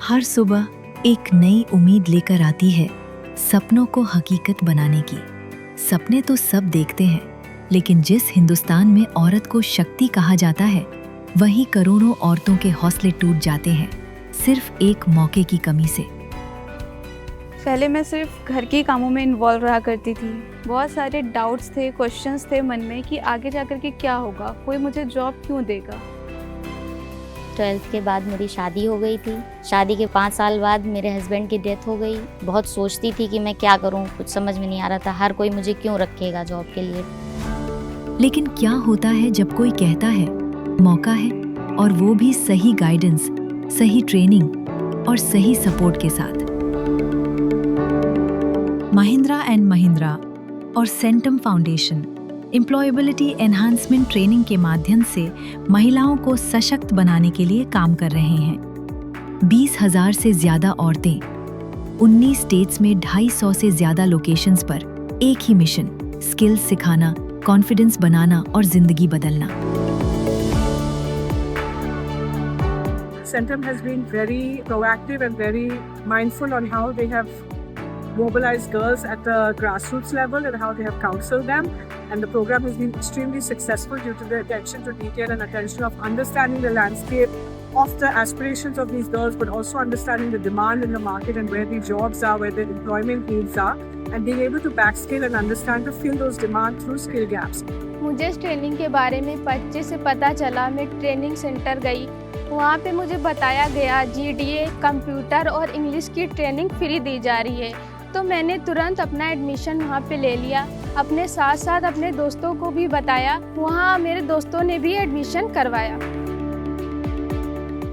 हर सुबह एक नई उम्मीद लेकर आती है सपनों को हकीकत बनाने की। सपने तो सब देखते हैं, लेकिन जिस हिंदुस्तान में औरत को शक्ति कहा जाता है, वहीं करोड़ों औरतों के हौसले टूट जाते हैं सिर्फ एक मौके की कमी से। पहले मैं सिर्फ घर के कामों में इन्वॉल्व रहा करती थी। बहुत सारे डाउट्स थे, क्वेश्चंस थे मन में कि आगे जाकर के क्या होगा, कोई मुझे जॉब क्यों देगा। 12th के बाद मेरी शादी हो गई थी। शादी के 5 साल बाद मेरे हस्बैंड की डेथ हो गई। बहुत सोचती थी कि मैं क्या करूं, कुछ समझ में नहीं आ रहा था। हर कोई मुझे क्यों रखेगा जॉब के लिए। लेकिन क्या होता है जब कोई कहता है मौका है, और वो भी सही गाइडेंस, सही ट्रेनिंग और सही सपोर्ट के साथ। महिंद्रा एंड महिंद्रा और centum foundation employability enhancement training के माध्यम से महिलाओं को सशक्त बनाने के लिए काम कर रहे हैं। 20,000 से ज्यादा औरतें 19 स्टेट्स में 250 से ज्यादा लोकेशंस पर एक ही मिशन, स्किल्स सिखाना, कॉन्फिडेंस बनाना और जिंदगी बदलना। Centum has been very proactive and very mindful on how they have mobilized girls at the grassroots level and how they have counseled them. And the program has been extremely successful due to the attention to detail and attention of understanding the landscape of the aspirations of these girls, but also understanding the demand in the market and where the jobs are, where the employment needs are, and being able to backscale and understand to fill those demands through skill gaps. मुझे इस training के बारे में 25 से पता चला। मैं training centre गई, वहाँ पे मुझे बताया गया GDA, कंप्यूटर और इंग्लिश की ट्रेनिंग फ्री दी जा रही है। तो मैंने तुरंत अपना एडमिशन वहाँ पे ले लिया। अपने साथ साथ अपने दोस्तों को भी बताया, वहाँ मेरे दोस्तों ने भी एडमिशन करवाया।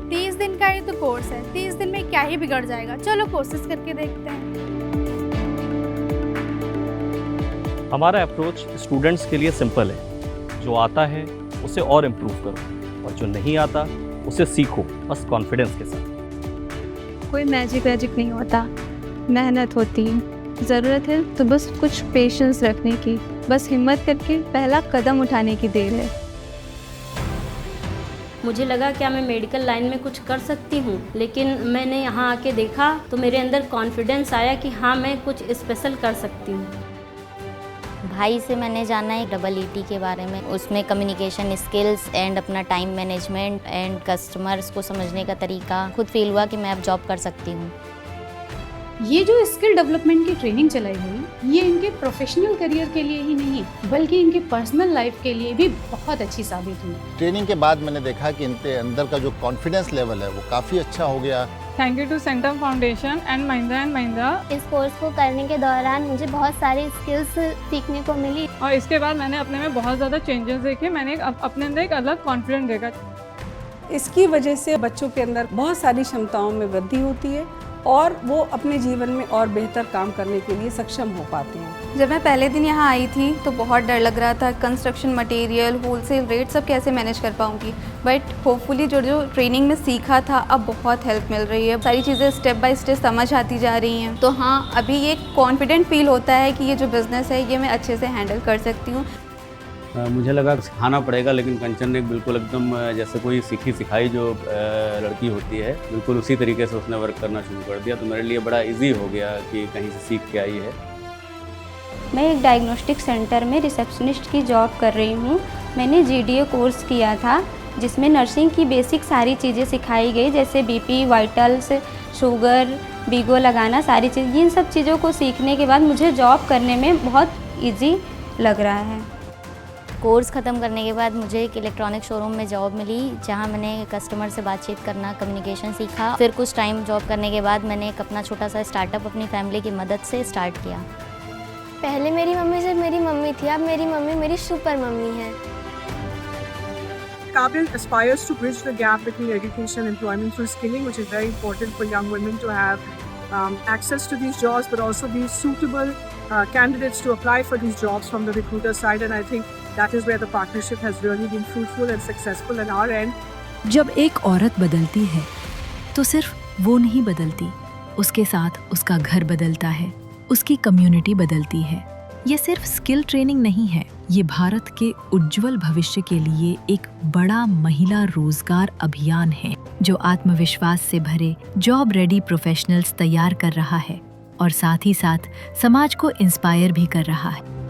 30 दिन का ही तो कोर्स है, 30 दिन में क्या ही बिगड़ जाएगा, चलो कोशिश करके देखते हैं। हमारा अप्रोच स्टूडेंट्स के लिए सिंपल है। जो आता है उसे और इम्प्रूव करो, और जो नहीं आता उसे सीखो, बस कॉन्फिडेंस के साथ। कोई मैजिक नहीं होता, मेहनत होती है। ज़रूरत है तो बस कुछ पेशेंस रखने की, बस हिम्मत करके पहला कदम उठाने की देर है। मुझे लगा क्या मैं मेडिकल लाइन में कुछ कर सकती हूँ, लेकिन मैंने यहाँ आके देखा तो मेरे अंदर कॉन्फिडेंस आया कि हाँ मैं कुछ स्पेशल कर सकती हूँ। भाई से मैंने जाना है EET के बारे में। उसमें कम्युनिकेशन स्किल्स एंड अपना टाइम मैनेजमेंट एंड कस्टमर्स को समझने का तरीका, खुद फील हुआ कि मैं अब जॉब कर सकती हूँ। ये जो स्किल डेवलपमेंट की ट्रेनिंग चलाई गई, ये इनके प्रोफेशनल करियर के लिए ही नहीं बल्कि इनके पर्सनल लाइफ के लिए भी बहुत अच्छी साबित हुई। ट्रेनिंग के बाद मैंने देखा कि इनके अंदर का जो कॉन्फिडेंस लेवल है वो काफ़ी अच्छा हो गया। Thank you to Centum foundation and Mahindra. इस कोर्स को करने के दौरान मुझे बहुत सारी स्किल्स सीखने को मिली और इसके बाद मैंने अपने में बहुत ज़्यादा चेंजेस देखे। मैंने अपने अंदर एक अलग कॉन्फिडेंस देखा। इसकी वजह से बच्चों के अंदर बहुत सारी क्षमताओं में वृद्धि होती है और वो अपने जीवन में और बेहतर काम करने के लिए सक्षम हो पाते हैं। जब मैं पहले दिन यहाँ आई थी तो बहुत डर लग रहा था, कंस्ट्रक्शन मटेरियल, होलसेल रेट सब कैसे मैनेज कर पाऊँगी, बट होपफुली जो ट्रेनिंग में सीखा था अब बहुत हेल्प मिल रही है। सारी चीज़ें स्टेप बाय स्टेप समझ आती जा रही हैं। तो हाँ, अभी ये कॉन्फिडेंट फील होता है कि ये जो बिज़नेस है ये मैं अच्छे से हैंडल कर सकती हूँ। मुझे लगा सिखाना पड़ेगा, लेकिन कंचन ने बिल्कुल एकदम जैसे कोई सीखी सिखाई जो लड़की होती है, बिल्कुल उसी तरीके से उसने वर्क करना शुरू कर दिया। तो मेरे लिए बड़ा इजी हो गया कि कहीं से सीख के आई है। मैं एक डायग्नोस्टिक सेंटर में रिसेप्शनिस्ट की जॉब कर रही हूँ। मैंने GDA कोर्स किया था जिसमें नर्सिंग की बेसिक सारी चीज़ें सिखाई गई, जैसे BP, वाइटल्स, शुगर, बीगो लगाना, सारी चीज़। इन सब चीज़ों को सीखने के बाद मुझे जॉब करने में बहुत ईजी लग रहा है। कोर्स ख़त्म करने के बाद मुझे एक इलेक्ट्रॉनिक शोरूम में जॉब मिली, जहां मैंने कस्टमर से बातचीत करना, कम्युनिकेशन सीखा। फिर कुछ टाइम जॉब करने के बाद मैंने एक अपना छोटा सा स्टार्टअप अपनी फैमिली की मदद से स्टार्ट किया। पहले मेरी मम्मी सिर्फ मेरी मम्मी थी, अब मेरी मम्मी मेरी सुपर मम्मी है। Kabil aspires to bridge the gap between education and employment through skilling, which is very important for young women to have access to these jobs, but also be suitable candidates to apply for these jobs from the recruiter side. And I think that is where the partnership has really been fruitful and successful on our end. जब एक औरत बदलती है तो सिर्फ वो नहीं बदलती, उसके साथ उसका घर बदलता है, उसकी कम्युनिटी बदलती है। ये सिर्फ स्किल ट्रेनिंग नहीं है, ये भारत के उज्जवल भविष्य के लिए एक बड़ा महिला रोजगार अभियान है जो आत्मविश्वास से भरे जॉब रेडी प्रोफेशनल्स तैयार कर रहा है और साथ ही साथ समाज को इंस्पायर भी कर रहा है।